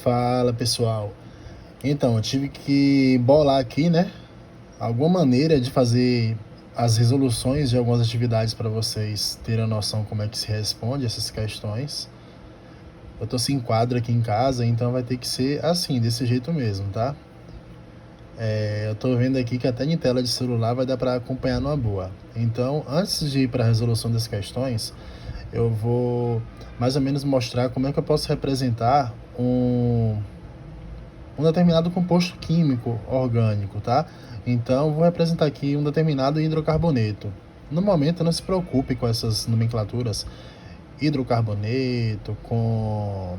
Fala pessoal, então eu tive que bolar aqui, né, alguma maneira de fazer as resoluções de algumas atividades para vocês terem a noção como é que se responde essas questões. Eu tô sem quadro aqui em casa, então vai ter que ser assim, desse jeito mesmo, tá? Eu tô vendo aqui que até em tela de celular vai dar para acompanhar numa boa. Então, antes de ir para a resolução das questões, eu vou mais ou menos mostrar como é que eu posso representar um determinado composto químico orgânico, tá? Então, vou representar aqui um determinado hidrocarboneto. No momento, não se preocupe com essas nomenclaturas. Hidrocarboneto, com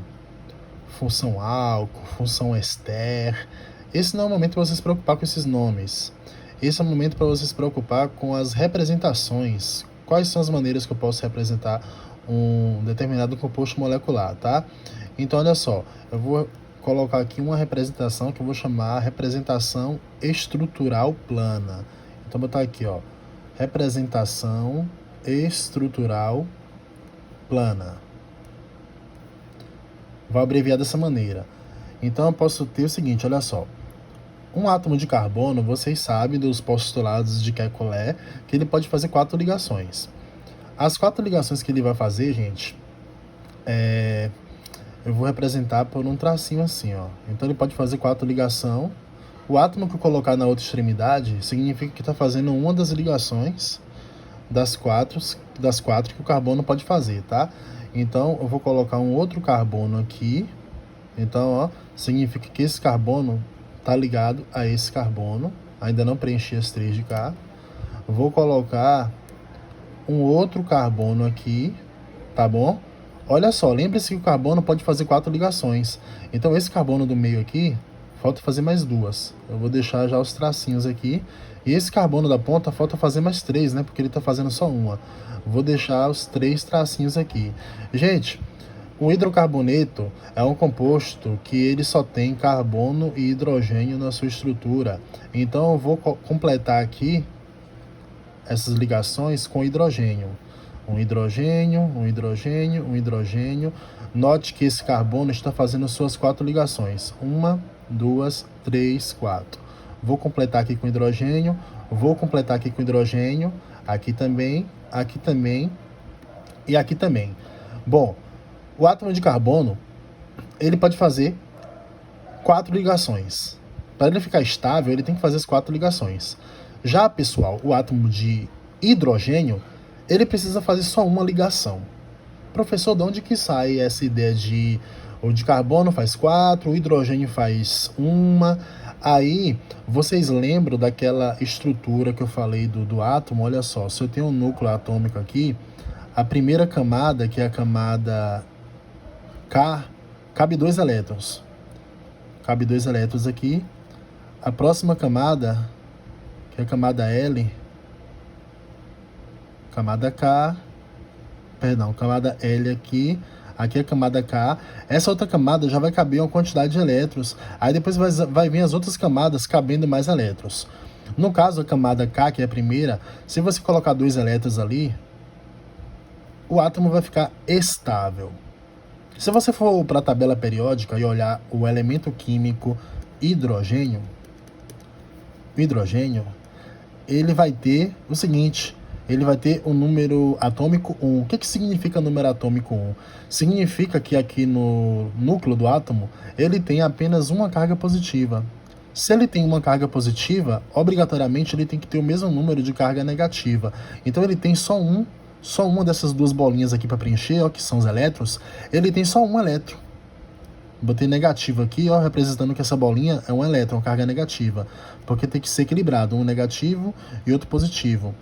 função álcool, função ester. Esse não é o momento para você se preocupar com esses nomes. Esse é o momento para você se preocupar com as representações. Quais são as maneiras que eu posso representar um determinado composto molecular, tá? Então, olha só, eu vou colocar aqui uma representação que eu vou chamar representação estrutural plana. Então, vou botar aqui, ó, representação estrutural plana. Vou abreviar dessa maneira. Então, eu posso ter o seguinte, olha só. Um átomo de carbono, vocês sabem dos postulados de Kekulé, que ele pode fazer 4 ligações. As 4 ligações que ele vai fazer, gente, eu vou representar por um tracinho assim, ó. Então ele pode fazer 4 ligações. O átomo que eu colocar na outra extremidade significa que está fazendo uma das ligações das quatro que o carbono pode fazer, tá? Então eu vou colocar um outro carbono aqui. Então, ó, significa que esse carbono está ligado a esse carbono. Ainda não preenchi as 3 de cá. Vou colocar um outro carbono aqui, tá bom? Olha só, lembre-se que o carbono pode fazer 4 ligações. Então, esse carbono do meio aqui, falta fazer mais 2. Eu vou deixar já os tracinhos aqui. E esse carbono da ponta, falta fazer mais 3, né? Porque ele está fazendo só uma. Vou deixar os 3 tracinhos aqui. Gente, o hidrocarboneto é um composto que ele só tem carbono e hidrogênio na sua estrutura. Então, eu vou completar aqui essas ligações com hidrogênio. Um hidrogênio, um hidrogênio, um hidrogênio. Note que esse carbono está fazendo suas 4 ligações. 1, 2, 3, 4. Vou completar aqui com hidrogênio. Vou completar aqui com hidrogênio. Aqui também e aqui também. Bom, o átomo de carbono, ele pode fazer 4 ligações. Para ele ficar estável, ele tem que fazer as 4 ligações. Já, pessoal, o átomo de hidrogênio, ele precisa fazer só uma ligação. Professor, de onde que sai essa ideia de o de carbono faz 4, o hidrogênio faz 1? Aí, vocês lembram daquela estrutura que eu falei do átomo? Olha só, se eu tenho um núcleo atômico aqui, a primeira camada, que é a camada K, cabe 2 elétrons. Cabe 2 elétrons aqui. A próxima camada, que é a camada L, camada L aqui é a camada K. Essa outra camada já vai caber uma quantidade de elétrons. Aí depois vai vir as outras camadas cabendo mais elétrons. No caso, a camada K, que é a primeira, se você colocar 2 elétrons ali, o átomo vai ficar estável. Se você for para a tabela periódica e olhar o elemento químico hidrogênio, ele vai ter o seguinte, ele vai ter o número atômico 1. O que significa número atômico 1? Significa que aqui no núcleo do átomo, ele tem apenas uma carga positiva. Se ele tem uma carga positiva, obrigatoriamente ele tem que ter o mesmo número de carga negativa. Então ele tem só uma dessas 2 bolinhas aqui para preencher, ó, que são os elétrons, ele tem só um elétron. Botei negativo aqui, ó, representando que essa bolinha é um elétron, carga negativa, porque tem que ser equilibrado, um negativo e outro positivo.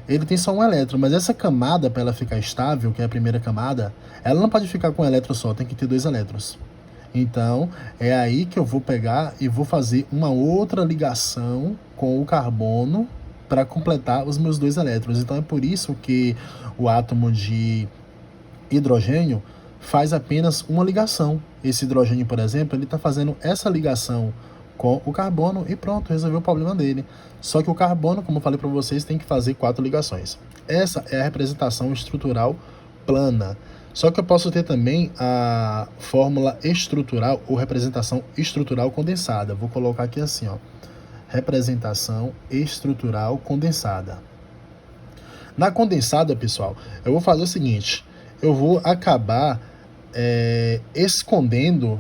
Ele tem só um elétron, mas essa camada, para ela ficar estável, que é a primeira camada, ela não pode ficar com um elétron só, tem que ter 2 elétrons. Então, é aí que eu vou pegar e vou fazer uma outra ligação com o carbono para completar os meus 2 elétrons. Então, é por isso que o átomo de hidrogênio faz apenas uma ligação. Esse hidrogênio, por exemplo, ele está fazendo essa ligação com o carbono e pronto, resolveu o problema dele. Só que o carbono, como eu falei para vocês, tem que fazer 4 ligações. Essa é a representação estrutural plana. Só que eu posso ter também a fórmula estrutural ou representação estrutural condensada. Vou colocar aqui assim, ó, representação estrutural condensada. Na condensada, pessoal, eu vou fazer o seguinte, eu vou acabar escondendo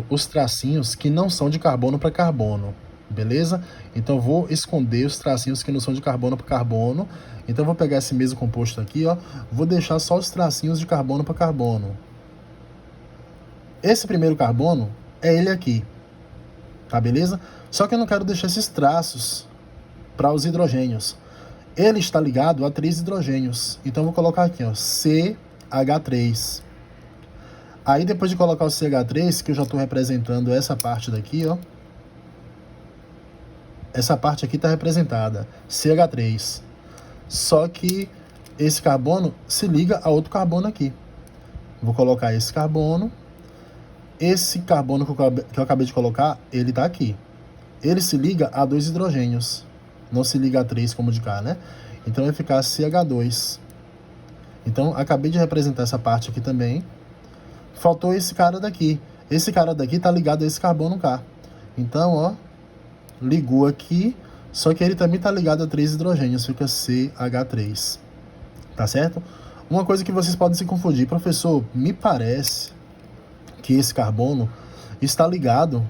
os tracinhos que não são de carbono para carbono, beleza? Então, vou esconder os tracinhos que não são de carbono para carbono. Então, vou pegar esse mesmo composto aqui, ó, vou deixar só os tracinhos de carbono para carbono. Esse primeiro carbono é ele aqui, tá beleza? Só que eu não quero deixar esses traços para os hidrogênios. Ele está ligado a 3 hidrogênios. Então, eu vou colocar aqui, ó, CH3. Aí, depois de colocar o CH3, que eu já estou representando essa parte daqui, ó. Essa parte aqui está representada, CH3. Só que esse carbono se liga a outro carbono aqui. Vou colocar esse carbono. Esse carbono que eu acabei de colocar, ele está aqui. Ele se liga a 2 hidrogênios. Não se liga a 3 como de cá, né? Então, vai ficar CH2. Então, acabei de representar essa parte aqui também. Faltou esse cara daqui. Esse cara daqui está ligado a esse carbono K. Então, ó, ligou aqui, só que ele também está ligado a 3 hidrogênios, fica CH3. Tá certo? Uma coisa que vocês podem se confundir, professor, me parece que esse carbono está ligado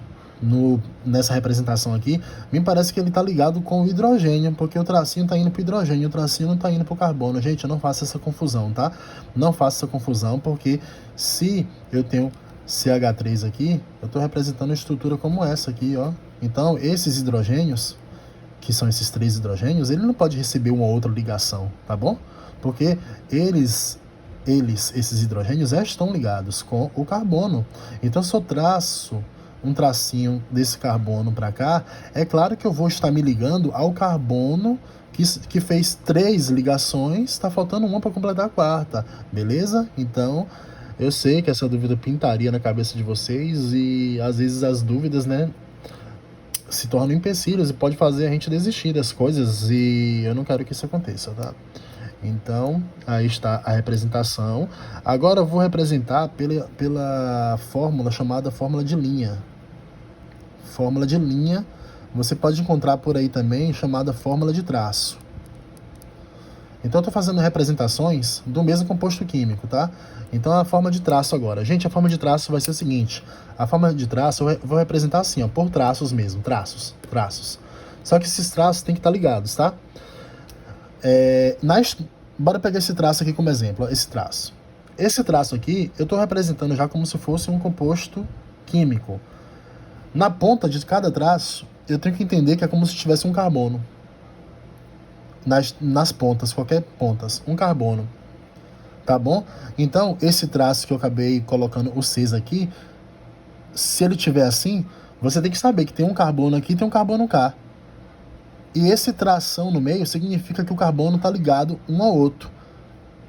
nessa representação aqui, me parece que ele está ligado com o hidrogênio, porque o tracinho está indo para o hidrogênio, o tracinho não está indo para o carbono. Gente, eu não faço essa confusão, tá? Não faço essa confusão, porque se eu tenho CH3 aqui, eu estou representando uma estrutura como essa aqui, ó. Então, esses hidrogênios, que são esses 3 hidrogênios, ele não pode receber uma outra ligação, tá bom? Porque esses hidrogênios já estão ligados com o carbono. Então, se eu traço um tracinho desse carbono para cá, é claro que eu vou estar me ligando ao carbono que fez 3 ligações, está faltando uma para completar a quarta, beleza? Então, eu sei que essa dúvida pintaria na cabeça de vocês e às vezes as dúvidas, né, se tornam empecilhos e pode fazer a gente desistir das coisas, e eu não quero que isso aconteça, tá? Então, aí está a representação. Agora eu vou representar pela fórmula chamada fórmula de linha. Fórmula de linha, você pode encontrar por aí também, chamada fórmula de traço. Então, eu estou fazendo representações do mesmo composto químico, tá? Então, a forma de traço agora. Gente, a forma de traço vai ser o seguinte. A forma de traço eu vou representar assim, ó, por traços mesmo. Traços. Só que esses traços têm que estar ligados, tá? Bora pegar esse traço aqui como exemplo, ó, esse traço. Esse traço aqui, eu estou representando já como se fosse um composto químico. Na ponta de cada traço, eu tenho que entender que é como se tivesse um carbono. Nas pontas, qualquer pontas, um carbono. Tá bom? Então, esse traço que eu acabei colocando o 6 aqui, se ele tiver assim, você tem que saber que tem um carbono aqui e tem um carbono K. E esse tração no meio significa que o carbono está ligado um ao outro.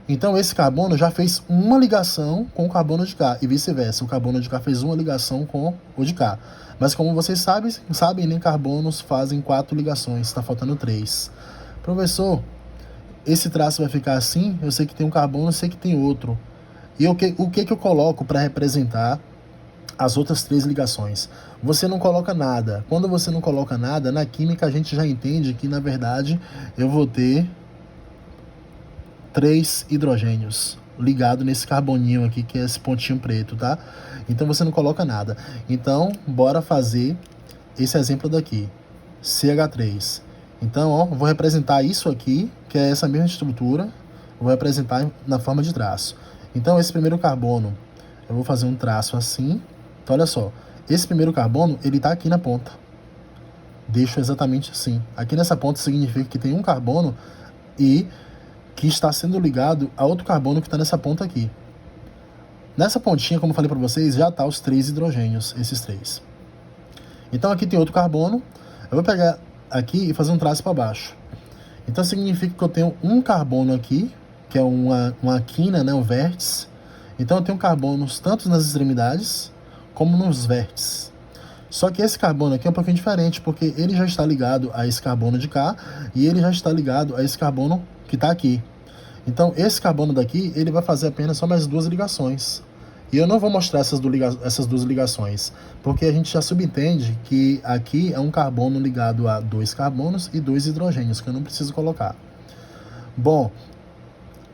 Então, esse carbono já fez uma ligação com o carbono de K, e vice-versa. O carbono de K fez uma ligação com o de K. Mas como vocês sabem, nem carbonos fazem 4 ligações, está faltando 3. Professor, esse traço vai ficar assim? Eu sei que tem um carbono, eu sei que tem outro. E o que eu coloco para representar as outras 3 ligações? Você não coloca nada. Quando você não coloca nada, na química a gente já entende que, na verdade, eu vou ter 3 hidrogênios ligado nesse carboninho aqui, que é esse pontinho preto, tá? Então, você não coloca nada. Então, bora fazer esse exemplo daqui. CH3. Então, ó, vou representar isso aqui, que é essa mesma estrutura, vou representar na forma de traço. Então, esse primeiro carbono, eu vou fazer um traço assim. Então, olha só, esse primeiro carbono, ele tá aqui na ponta. Deixo exatamente assim. Aqui nessa ponta significa que tem um carbono e que está sendo ligado a outro carbono que está nessa ponta aqui. Nessa pontinha, como eu falei para vocês, já tá os 3 hidrogênios, esses 3. Então, aqui tem outro carbono. Eu vou pegar aqui e fazer um traço para baixo. Então, significa que eu tenho um carbono aqui, que é uma quina, né, um vértice. Então, eu tenho carbonos tanto nas extremidades como nos vértices. Só que esse carbono aqui é um pouquinho diferente, porque ele já está ligado a esse carbono de cá e ele já está ligado a esse carbono que está aqui. Então, esse carbono daqui, ele vai fazer apenas só mais 2 ligações. E eu não vou mostrar essas 2 ligações, porque a gente já subentende que aqui é um carbono ligado a 2 carbonos e 2 hidrogênios, que eu não preciso colocar. Bom,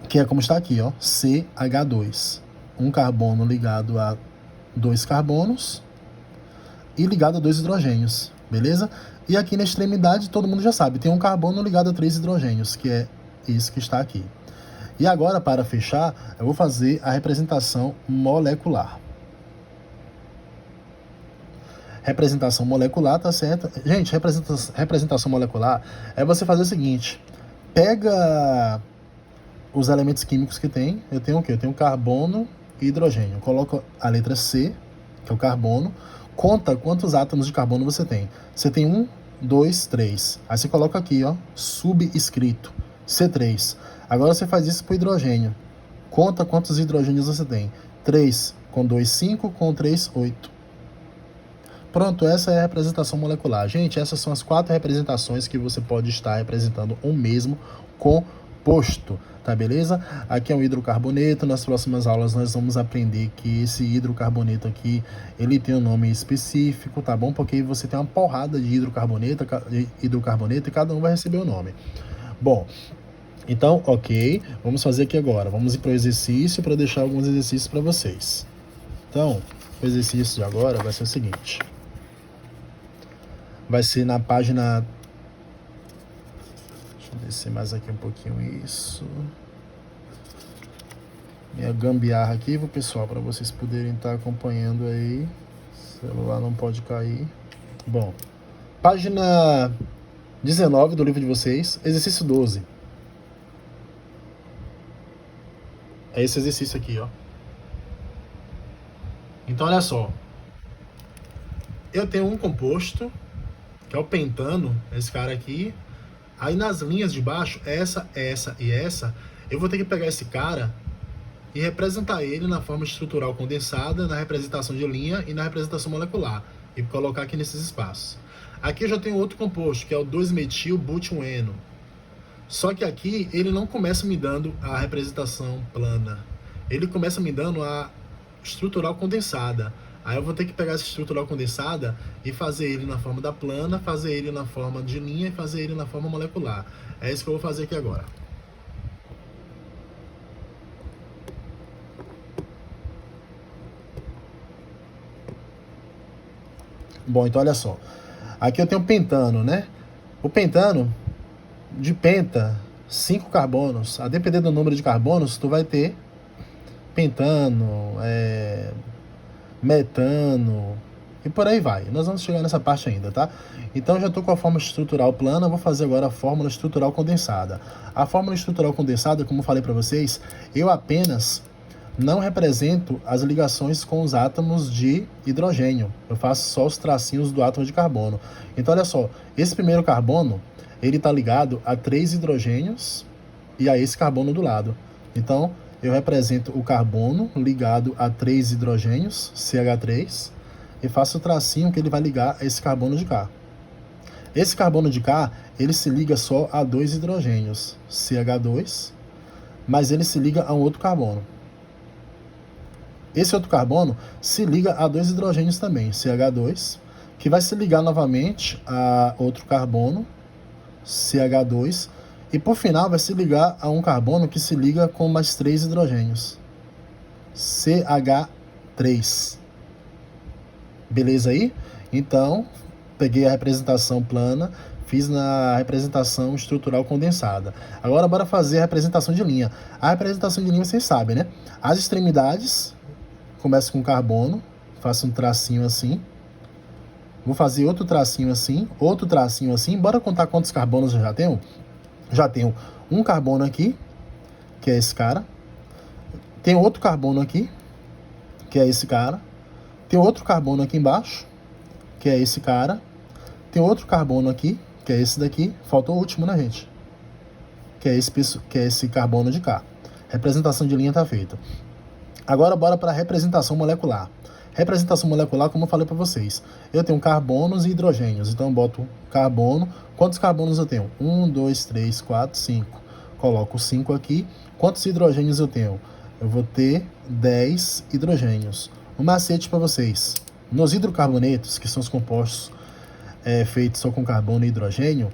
que é como está aqui, ó, CH2. Um carbono ligado a 2 carbonos e ligado a 2 hidrogênios, beleza? E aqui na extremidade, todo mundo já sabe, tem um carbono ligado a 3 hidrogênios, que é esse que está aqui. E agora, para fechar, eu vou fazer a representação molecular. Representação molecular, tá certo? Gente, representação molecular é você fazer o seguinte: pega os elementos químicos que tem. Eu tenho o quê? Eu tenho carbono e hidrogênio. Eu coloco a letra C, que é o carbono. Conta quantos átomos de carbono você tem. Você tem 1, 2, 3. Aí você coloca aqui, ó, subscrito, C3. Agora você faz isso para o hidrogênio. Conta quantos hidrogênios você tem. 3 com 2, 5, com 3, 8. Pronto, essa é a representação molecular. Gente, essas são as 4 representações que você pode estar representando um mesmo composto, tá beleza? Aqui é um hidrocarboneto. Nas próximas aulas nós vamos aprender que esse hidrocarboneto aqui, ele tem um nome específico, tá bom? Porque você tem uma porrada de hidrocarboneto e cada um vai receber o nome. Bom, então, ok, vamos fazer aqui agora. Vamos ir para o exercício para deixar alguns exercícios para vocês. Então, o exercício de agora vai ser o seguinte. Vai ser na página... Deixa eu descer mais aqui um pouquinho isso. Minha gambiarra aqui, pessoal, para vocês poderem estar acompanhando aí. O celular não pode cair. Bom, página 19 do livro de vocês, exercício 12. É esse exercício aqui, ó. Então, olha só. Eu tenho um composto, que é o pentano, esse cara aqui. Aí nas linhas de baixo, essa e essa, eu vou ter que pegar esse cara e representar ele na forma estrutural condensada, na representação de linha e na representação molecular. E colocar aqui nesses espaços. Aqui eu já tenho outro composto, que é o 2-metil-butileno. Só que aqui ele não começa me dando a representação plana. Ele começa me dando a estrutural condensada. Aí eu vou ter que pegar essa estrutural condensada e fazer ele na forma da plana, fazer ele na forma de linha e fazer ele na forma molecular. É isso que eu vou fazer aqui agora. Bom, então olha só. Aqui eu tenho pentano, né? O pentano, de penta, 5 carbonos. A depender do número de carbonos, tu vai ter pentano, metano e por aí vai. Nós vamos chegar nessa parte ainda, tá? Então já estou com a fórmula estrutural plana, vou fazer agora a fórmula estrutural condensada. A fórmula estrutural condensada, como eu falei para vocês, eu apenas não represento as ligações com os átomos de hidrogênio. Eu faço só os tracinhos do átomo de carbono. Então olha só, esse primeiro carbono, ele está ligado a 3 hidrogênios e a esse carbono do lado. Então eu represento o carbono ligado a 3 hidrogênios, CH3, e faço o tracinho que ele vai ligar a esse carbono de cá. Esse carbono de cá, ele se liga só a 2 hidrogênios, CH2, mas ele se liga a um outro carbono. Esse outro carbono se liga a 2 hidrogênios também, CH2, que vai se ligar novamente a outro carbono, CH2, e por final vai se ligar a um carbono que se liga com mais 3 hidrogênios, CH3. Beleza aí? Então, peguei a representação plana, fiz na representação estrutural condensada. Agora, bora fazer a representação de linha. A representação de linha, vocês sabem, né? As extremidades, começa com carbono, faço um tracinho assim. Vou fazer outro tracinho assim, outro tracinho assim. Bora contar quantos carbonos eu já tenho? Já tenho um carbono aqui, que é esse cara. Tem outro carbono aqui, que é esse cara. Tem outro carbono aqui embaixo, que é esse cara. Tem outro carbono aqui, que é esse daqui. Faltou o último, né, gente? Que é esse carbono de cá. Representação de linha está feita. Agora, bora para a representação molecular. Representação molecular, como eu falei para vocês. Eu tenho carbonos e hidrogênios. Então, eu boto carbono. Quantos carbonos eu tenho? 1, 2, 3, 4, 5. coloco 5 aqui. Quantos hidrogênios eu tenho? Eu vou ter 10 hidrogênios. Um macete para vocês. Nos hidrocarbonetos, que são os compostos feitos só com carbono e hidrogênio,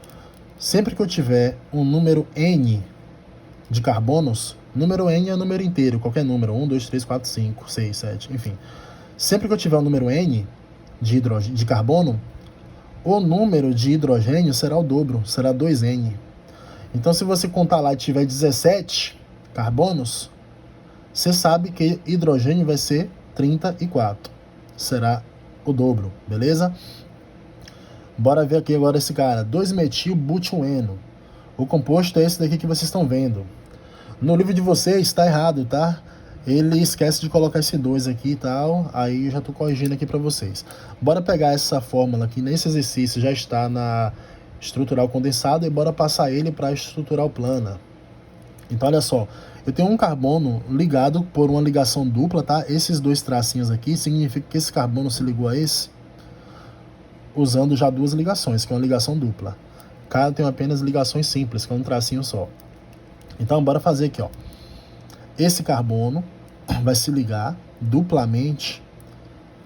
sempre que eu tiver um número N de carbonos, número N é um número inteiro, qualquer número, 1, 2, 3, 4, 5, 6, 7, enfim. Sempre que eu tiver um número N de carbono, o número de hidrogênio será o dobro, será 2N. Então, se você contar lá e tiver 17 carbonos, você sabe que hidrogênio vai ser 34. Será o dobro, beleza? Bora ver aqui agora esse cara, 2-metil-butueno. O composto é esse daqui que vocês estão vendo. No livro de vocês está errado, tá? Ele esquece de colocar esse 2 aqui e tal, aí eu já estou corrigindo aqui para vocês. Bora pegar essa fórmula que nesse exercício já está na estrutural condensado e bora passar ele para estrutural plana. Então olha só, eu tenho um carbono ligado por uma ligação dupla, tá? Esses dois tracinhos aqui significa que esse carbono se ligou a esse usando já duas ligações, que é uma ligação dupla. Cada tem apenas ligações simples, que é um tracinho só. Então bora fazer aqui, ó. Esse carbono vai se ligar duplamente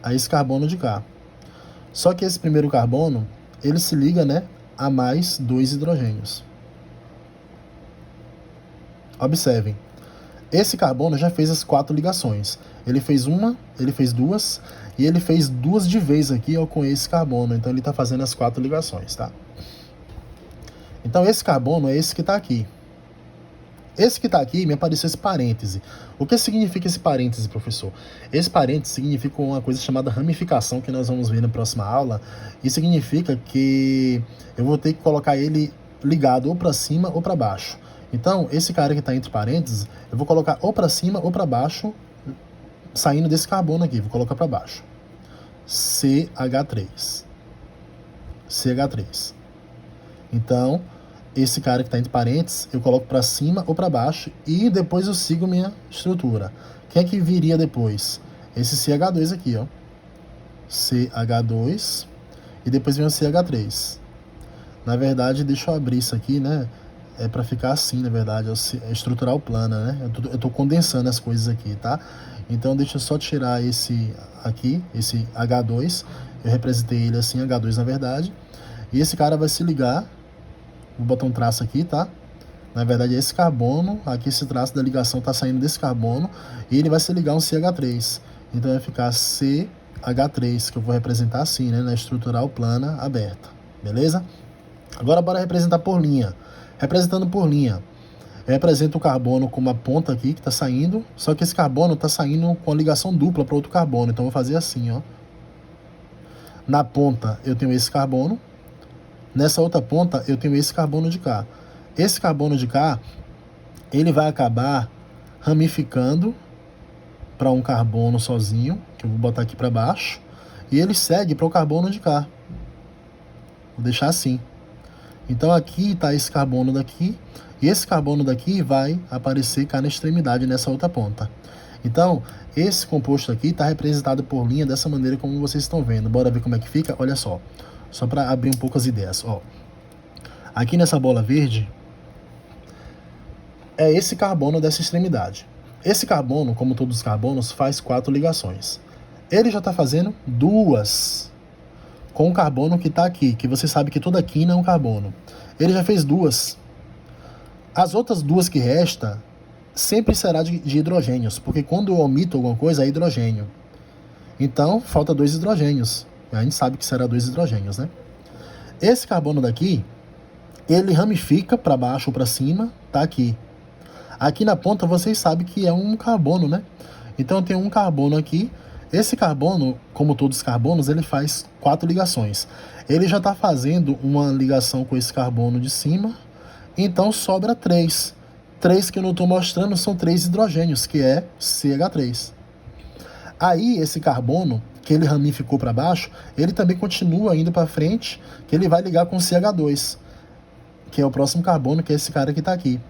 a esse carbono de cá. Só que esse primeiro carbono, ele se liga, né, a mais 2 hidrogênios. Observem. Esse carbono já fez as 4 ligações. Ele fez uma, ele fez duas, e ele fez duas de vez aqui, ó, com esse carbono. Então ele está fazendo as 4 ligações, tá? Então esse carbono é esse que está aqui. Esse que está aqui me apareceu esse parêntese. O que significa esse parêntese, professor? Esse parêntese significa uma coisa chamada ramificação, que nós vamos ver na próxima aula. E significa que eu vou ter que colocar ele ligado ou para cima ou para baixo. Então, esse cara que está entre parênteses, eu vou colocar ou para cima ou para baixo, saindo desse carbono aqui. Vou colocar para baixo. CH3. CH3. Então, esse cara que está entre parênteses, eu coloco para cima ou para baixo e depois eu sigo minha estrutura. Quem é que viria depois? Esse CH2 aqui, ó. CH2 e depois vem o CH3. Na verdade, deixa eu abrir isso aqui, né? É para ficar assim, na verdade, é estrutural plana, né? Eu tô condensando as coisas aqui, tá? Então, deixa eu só tirar esse aqui, esse H2. Eu representei ele assim, H2 na verdade. E esse cara vai se ligar. Vou botar um traço aqui, tá? Na verdade, é esse carbono. Aqui esse traço da ligação tá saindo desse carbono. E ele vai se ligar a um CH3. Então, vai ficar CH3, que eu vou representar assim, né? Na estrutural plana aberta. Beleza? Agora, bora representar por linha. Representando por linha, eu represento o carbono com uma ponta aqui que está saindo, só que esse carbono está saindo com a ligação dupla para outro carbono, então eu vou fazer assim, ó. Na ponta eu tenho esse carbono, nessa outra ponta eu tenho esse carbono de cá. Esse carbono de cá, ele vai acabar ramificando para um carbono sozinho, que eu vou botar aqui para baixo, e ele segue para o carbono de cá. Vou deixar assim. Então aqui está esse carbono daqui, e esse carbono daqui vai aparecer cá na extremidade, nessa outra ponta. Então, esse composto aqui está representado por linha dessa maneira como vocês estão vendo. Bora ver como é que fica? Olha só para abrir um pouco as ideias. Ó. Aqui nessa bola verde, é esse carbono dessa extremidade. Esse carbono, como todos os carbonos, faz 4 ligações. Ele já está fazendo 2 com o carbono que está aqui, que você sabe que toda quina é um carbono. Ele já fez 2. As outras 2 que resta sempre será de hidrogênios, porque quando eu omito alguma coisa é hidrogênio. Então, falta 2 hidrogênios. A gente sabe que será 2 hidrogênios, né? Esse carbono daqui, ele ramifica para baixo ou para cima, tá aqui. Aqui na ponta vocês sabem que é um carbono, né? Então eu tenho um carbono aqui. Esse carbono, como todos os carbonos, ele faz 4 ligações. Ele já está fazendo uma ligação com esse carbono de cima, então sobra 3. 3 que eu não estou mostrando são 3 hidrogênios, que é CH3. Aí esse carbono, que ele ramificou para baixo, ele também continua indo para frente, que ele vai ligar com CH2, que é o próximo carbono, que é esse cara que está aqui.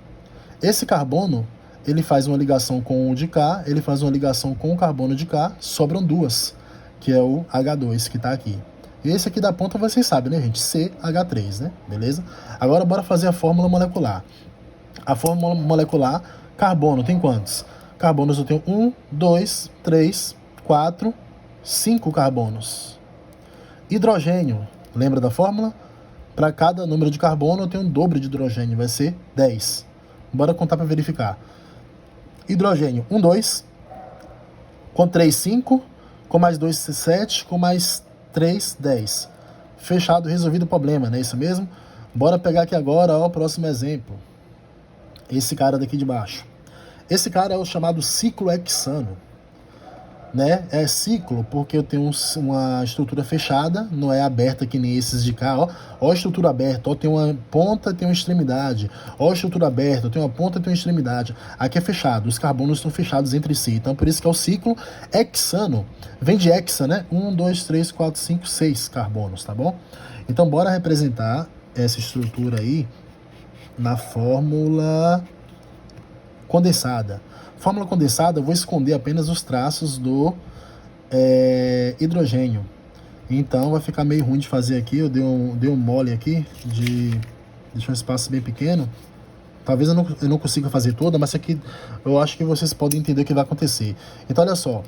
Esse carbono, ele faz uma ligação com o de cá, ele faz uma ligação com o carbono de cá, sobram 2, que é o H2 que está aqui. E esse aqui da ponta vocês sabem, né, gente? CH3, né? Beleza? Agora bora fazer a fórmula molecular. A fórmula molecular, carbono tem quantos? Carbonos eu tenho 1, 2, 3, 4, 5 carbonos. Hidrogênio, lembra da fórmula? Para cada número de carbono eu tenho um dobro de hidrogênio, vai ser 10. Bora contar para verificar. Hidrogênio, 1, 2, com 3, 5, com mais 2, 7, com mais 3, 10. Fechado, resolvido o problema, não é isso mesmo? Bora pegar aqui agora ó, o próximo exemplo. Esse cara daqui de baixo. Esse cara é o chamado ciclo hexano. Né? É ciclo porque eu tenho uma estrutura fechada, não é aberta que nem esses de cá, ó a estrutura aberta, ó, tem uma ponta, tem uma extremidade, ó a estrutura aberta, tem uma ponta, tem uma extremidade. Aqui é fechado, os carbonos estão fechados entre si, então por isso que é o ciclo hexano, vem de hexa, né? 1, 2, 3, 4, 5, 6 carbonos, tá bom? Então bora representar essa estrutura aí na fórmula condensada. Fórmula condensada, eu vou esconder apenas os traços do hidrogênio. Então vai ficar meio ruim de fazer aqui. Eu dei um mole aqui, deixar um espaço bem pequeno. Talvez eu não consiga fazer toda, mas aqui eu acho que vocês podem entender o que vai acontecer. Então olha só,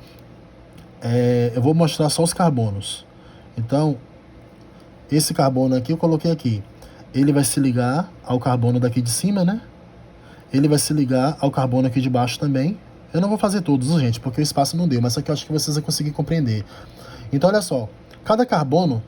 eu vou mostrar só os carbonos. Então, esse carbono aqui eu coloquei aqui. Ele vai se ligar ao carbono daqui de cima, né? Ele vai se ligar ao carbono aqui de baixo também. Eu não vou fazer todos, gente, porque o espaço não deu, mas aqui eu acho que vocês vão conseguir compreender. Então, olha só, cada carbono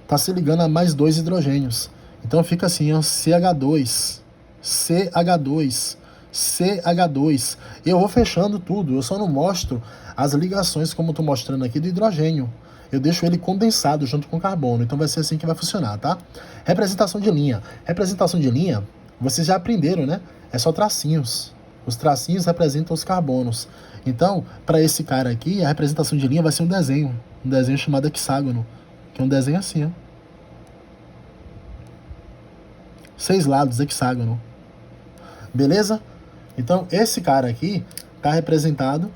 está se ligando a mais 2 hidrogênios. Então, fica assim, ó, CH2, CH2, CH2. Eu vou fechando tudo, eu só não mostro as ligações como eu estou mostrando aqui do hidrogênio. Eu deixo ele condensado junto com o carbono, então vai ser assim que vai funcionar, tá? Representação de linha. Representação de linha, vocês já aprenderam, né? É só tracinhos. Os tracinhos representam os carbonos. Então, para esse cara aqui, a representação de linha vai ser um desenho chamado hexágono, que é um desenho assim, ó. 6 lados, hexágono. Beleza? Então, esse cara aqui está representado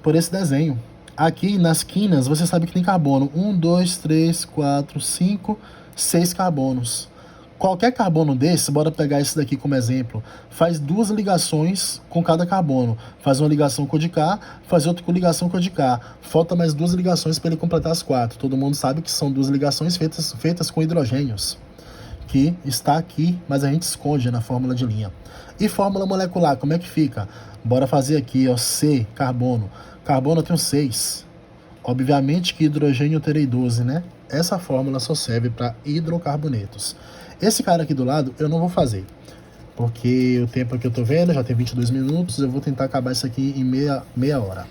por esse desenho. Aqui nas quinas, você sabe que tem carbono. 1, 2, 3, 4, 5, 6 carbonos. Qualquer carbono desse, bora pegar esse daqui como exemplo, faz 2 ligações com cada carbono. Faz uma ligação com o de cá, faz outra com ligação com o de cá. Falta mais 2 ligações para ele completar as 4. Todo mundo sabe que são 2 ligações feitas com hidrogênios, que está aqui, mas a gente esconde na fórmula de linha. E fórmula molecular, como é que fica? Bora fazer aqui, ó, C, carbono. Carbono eu tenho 6. Obviamente que hidrogênio eu terei 12, né? Essa fórmula só serve para hidrocarbonetos. Esse cara aqui do lado eu não vou fazer, porque o tempo que eu tô vendo já tem 22 minutos, eu vou tentar acabar isso aqui em meia hora.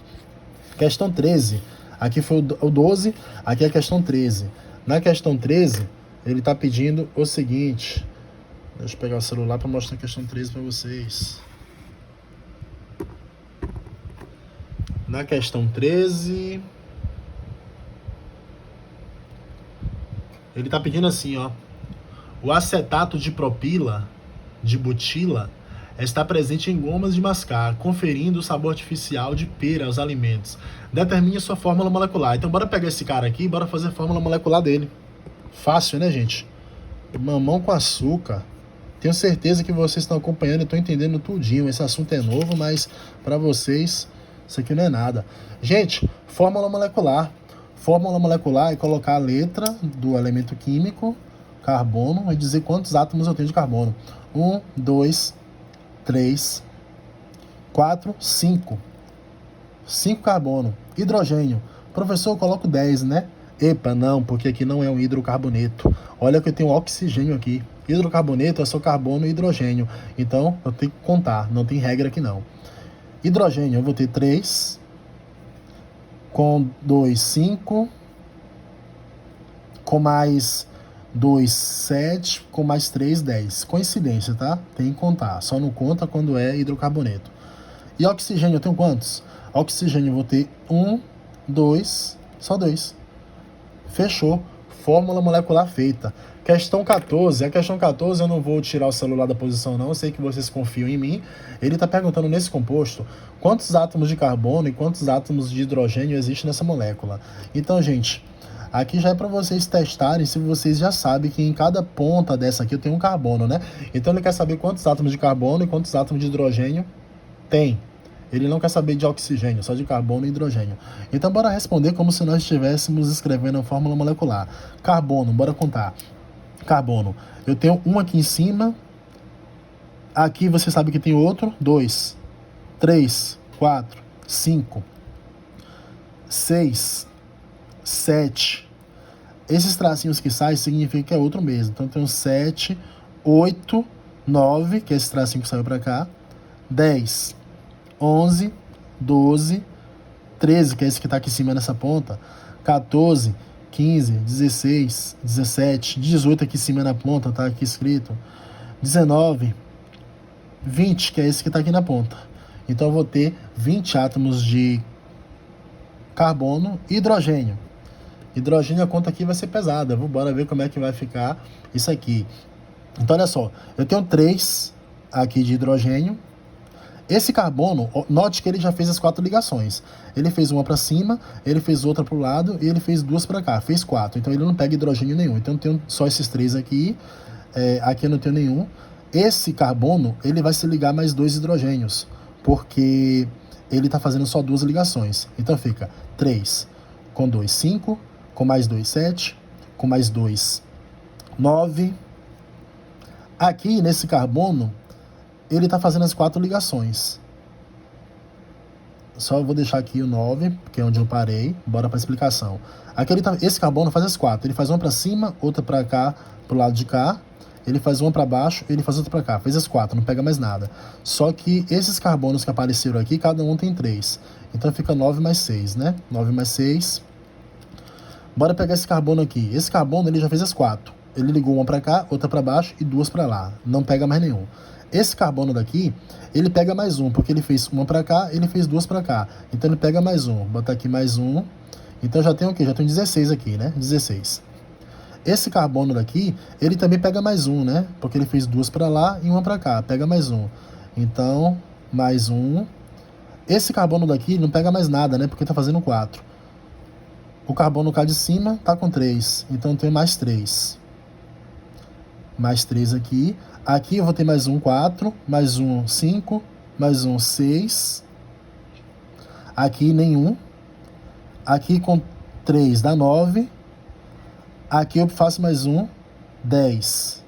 Questão 13, aqui foi o 12, aqui é a questão 13. Na questão 13, ele tá pedindo o seguinte, deixa eu pegar o celular para mostrar a questão 13 para vocês. Na questão 13, ele tá pedindo assim, ó. O acetato de propila, de butila, está presente em gomas de mascar, conferindo o sabor artificial de pera aos alimentos. Determine sua fórmula molecular. Então bora pegar esse cara aqui e bora fazer a fórmula molecular dele. Fácil, né, gente? Mamão com açúcar. Tenho certeza que vocês estão acompanhando e estão entendendo tudinho. Esse assunto é novo, mas para vocês isso aqui não é nada. Gente, fórmula molecular. Fórmula molecular é colocar a letra do elemento químico, carbono, e dizer quantos átomos eu tenho de carbono. 1, 2, 3, 4, 5. 5 carbono. Hidrogênio. Professor, eu coloco 10, né? Epa, não, porque aqui não é um hidrocarboneto. Olha que eu tenho oxigênio aqui. Hidrocarboneto é só carbono e hidrogênio. Então, eu tenho que contar. Não tem regra aqui, não. Hidrogênio, eu vou ter 3. Com 2, 5. Com mais 2, 7. Com mais 3, 10. Coincidência, tá? Tem que contar. Só não conta quando é hidrocarboneto. E oxigênio, eu tenho quantos? Oxigênio, eu vou ter 1, 2, só 2. Fechou. Fórmula molecular feita. Questão 14. A questão 14 eu não vou tirar o celular da posição não. Eu sei que vocês confiam em mim. Ele está perguntando nesse composto quantos átomos de carbono e quantos átomos de hidrogênio existem nessa molécula. Então, gente, Aqui já é para vocês testarem se vocês já sabem que em cada ponta dessa aqui eu tenho um carbono, né? Então ele quer saber quantos átomos de carbono e quantos átomos de hidrogênio tem. Ele não quer saber de oxigênio, só de carbono e hidrogênio. Então bora responder como se nós estivéssemos escrevendo a fórmula molecular. Carbono, bora contar. Carbono, eu tenho um aqui em cima. Aqui você sabe que tem outro. 2, 3, 4, 5, 6, 7. Esses tracinhos que saem significa que é outro mesmo. Então tem 7, 8, 9, que é esse tracinho que saiu para cá. 10, 11, 12, 13, que é esse que está aqui em cima nessa ponta. 14, 15, 16, 17, 18 aqui em cima na ponta, tá aqui escrito. 19, 20, que é esse que está aqui na ponta. Então eu vou ter 20 átomos de carbono e hidrogênio. Hidrogênio, a conta aqui vai ser pesada. Bora ver como é que vai ficar isso aqui. Então olha só, eu tenho 3 aqui de hidrogênio. Esse carbono, note que ele já fez as 4 ligações. Ele fez uma para cima, ele fez outra para o lado e ele fez 2 para cá, fez 4. Então ele não pega hidrogênio nenhum. Então eu tenho só esses 3 aqui, aqui eu não tenho nenhum. Esse carbono, ele vai se ligar mais 2 hidrogênios, porque ele está fazendo só 2 ligações. Então fica 3 com 2, 5, com mais 2, 7, com mais 2, 9. Aqui nesse carbono, ele está fazendo as 4 ligações. Só vou deixar aqui o 9, que é onde eu parei. Bora para a explicação. Aqui esse carbono faz as 4. Ele faz uma para cima, outra para cá, pro lado de cá. Ele faz uma para baixo, ele faz outra para cá. Fez as 4, não pega mais nada. Só que esses carbonos que apareceram aqui, cada um tem 3. Então fica 9 mais 6, né? 9 mais 6. Bora pegar esse carbono aqui. Esse carbono ele já fez as 4. Ele ligou uma para cá, outra para baixo e 2 para lá. Não pega mais nenhum. Esse carbono daqui, ele pega mais um, porque ele fez uma para cá, ele fez 2 para cá. Então ele pega mais um. Vou botar aqui mais um. Então já tem o quê? Já tem 16 aqui, né? 16. Esse carbono daqui, ele também pega mais um, né? Porque ele fez 2 para lá e uma para cá. Pega mais um. Então, mais um. Esse carbono daqui não pega mais nada, né? Porque tá fazendo 4. O carbono cá de cima tá com 3. Então tem mais 3. Mais 3 aqui. Aqui eu vou ter mais um 4, mais um 5, mais um 6. Aqui nenhum. Aqui com 3 dá 9. Aqui eu faço mais um, 10.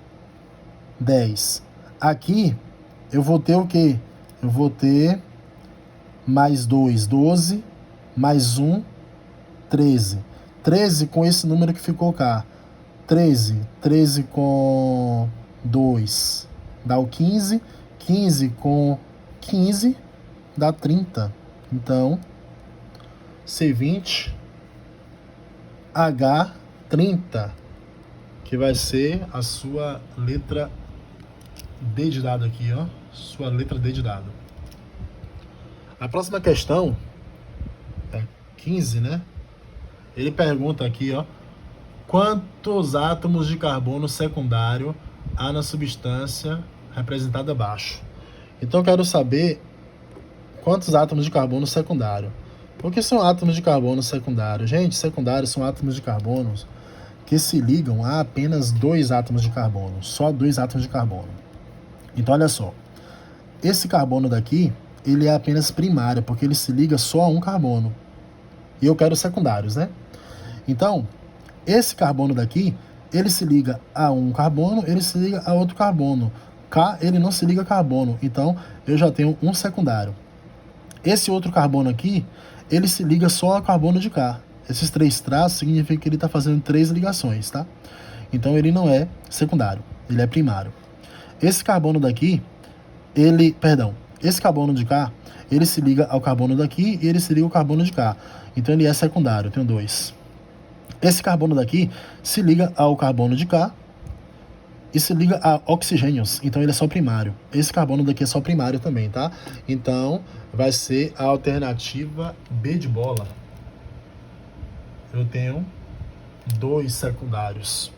10. Aqui eu vou ter o quê? Eu vou ter mais 2, 12, mais um, 13. 13 com esse número que ficou cá. 13. 13 com 2 dá o 15. 15 com 15 dá 30. Então, C20, H30, que vai ser a sua letra D de dado aqui, ó. Sua letra D de dado. A próxima questão é 15, né? Ele pergunta aqui, ó. Quantos átomos de carbono secundário há na substância representada abaixo? Então eu quero saber quantos átomos de carbono secundário. O que são átomos de carbono secundário? Gente, secundários são átomos de carbono que se ligam a apenas 2 átomos de carbono. Só 2 átomos de carbono. Então olha só. Esse carbono daqui, ele é apenas primário, porque ele se liga só a um carbono. E eu quero secundários, né? Então, esse carbono daqui, ele se liga a um carbono, ele se liga a outro carbono. K, ele não se liga a carbono. Então, eu já tenho um secundário. Esse outro carbono aqui, ele se liga só a carbono de K. Esses 3 traços significa que ele está fazendo 3 ligações, tá? Então, ele não é secundário, ele é primário. Esse carbono daqui, esse carbono de K, ele se liga ao carbono daqui e ele se liga ao carbono de K. Então, ele é secundário, eu tenho 2. Esse carbono daqui se liga ao carbono de K e se liga a oxigênios. Então ele é só primário. Esse carbono daqui é só primário também, tá? Então vai ser a alternativa B de bola. Eu tenho 2 secundários.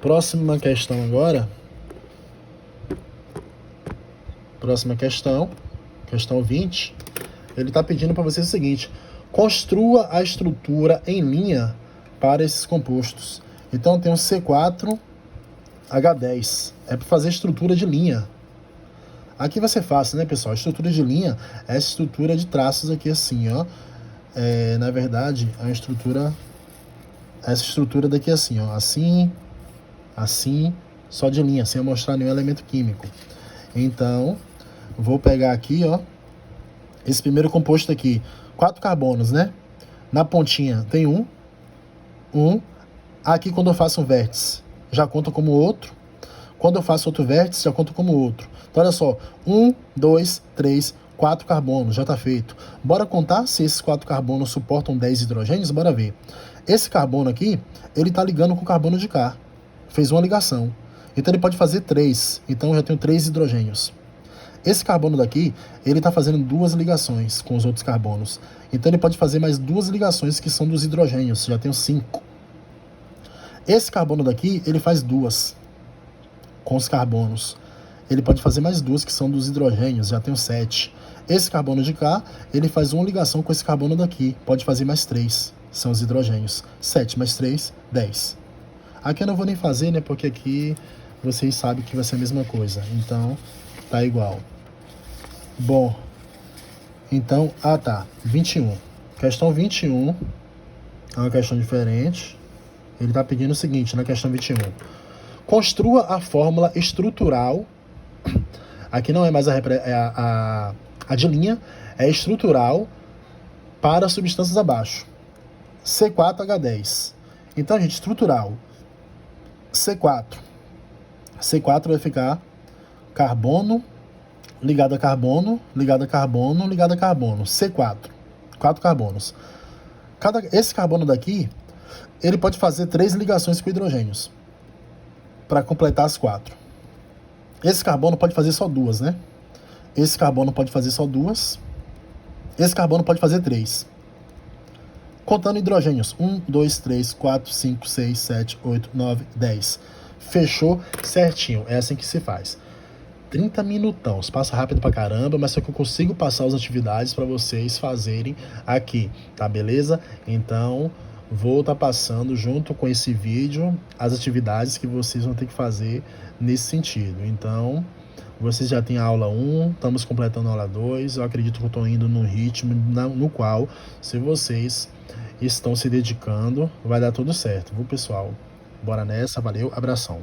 Próxima questão agora. Próxima questão. Questão 20. Ele está pedindo para você o seguinte. Construa a estrutura em linha para esses compostos. Então tem um C4H10, é para fazer estrutura de linha. Aqui vai ser fácil, né, pessoal? A estrutura de linha é essa estrutura de traços aqui assim, ó. Na verdade, a estrutura, essa estrutura daqui assim, ó, assim, assim, só de linha, sem mostrar nenhum elemento químico. Então, vou pegar aqui, ó, esse primeiro composto aqui, 4 carbonos, né? Na pontinha tem um. Aqui quando eu faço um vértice, já conta como outro. Quando eu faço outro vértice, já conta como outro. Então, olha só, 1, 2, 3, 4 carbonos, já está feito. Bora contar se esses 4 carbonos suportam 10 hidrogênios? Bora ver. Esse carbono aqui, ele está ligando com o carbono de cá. Fez uma ligação. Então, ele pode fazer 3. Então, eu já tenho 3 hidrogênios. Esse carbono daqui, ele está fazendo 2 ligações com os outros carbonos. Então, ele pode fazer mais 2 ligações que são dos hidrogênios. Já tenho 5. Esse carbono daqui, ele faz 2 com os carbonos. Ele pode fazer mais 2 que são dos hidrogênios. Já tenho 7. Esse carbono de cá, ele faz uma ligação com esse carbono daqui. Pode fazer mais 3. São os hidrogênios. 7 mais 3, 10. Aqui eu não vou nem fazer, né? Porque aqui vocês sabem que vai ser a mesma coisa. Então, tá igual. Bom, então, tá, 21. Questão 21 é uma questão diferente. Ele está pedindo o seguinte, na questão 21. Construa a fórmula estrutural. Aqui não é mais a de linha, é estrutural para substâncias abaixo. C4H10. Então, gente, estrutural. C4. C4 vai ficar carbono ligado a carbono, ligado a carbono, ligado a carbono. C4. 4 carbonos. Esse carbono daqui, ele pode fazer 3 ligações com hidrogênios para completar as 4. Esse carbono pode fazer só 2, né? Esse carbono pode fazer só 2. Esse carbono pode fazer 3. Contando hidrogênios. 1, 2, 3, 4, 5, 6, 7, 8, 9, 10. Fechou certinho. É assim que se faz. 30 minutões, passa rápido pra caramba, mas só que eu consigo passar as atividades para vocês fazerem aqui, tá beleza? Então, vou estar passando junto com esse vídeo as atividades que vocês vão ter que fazer nesse sentido. Então, vocês já têm a aula 1, estamos completando a aula 2, eu acredito que eu estou indo num ritmo no qual, se vocês estão se dedicando, vai dar tudo certo, viu, pessoal? Bora nessa, valeu, abração.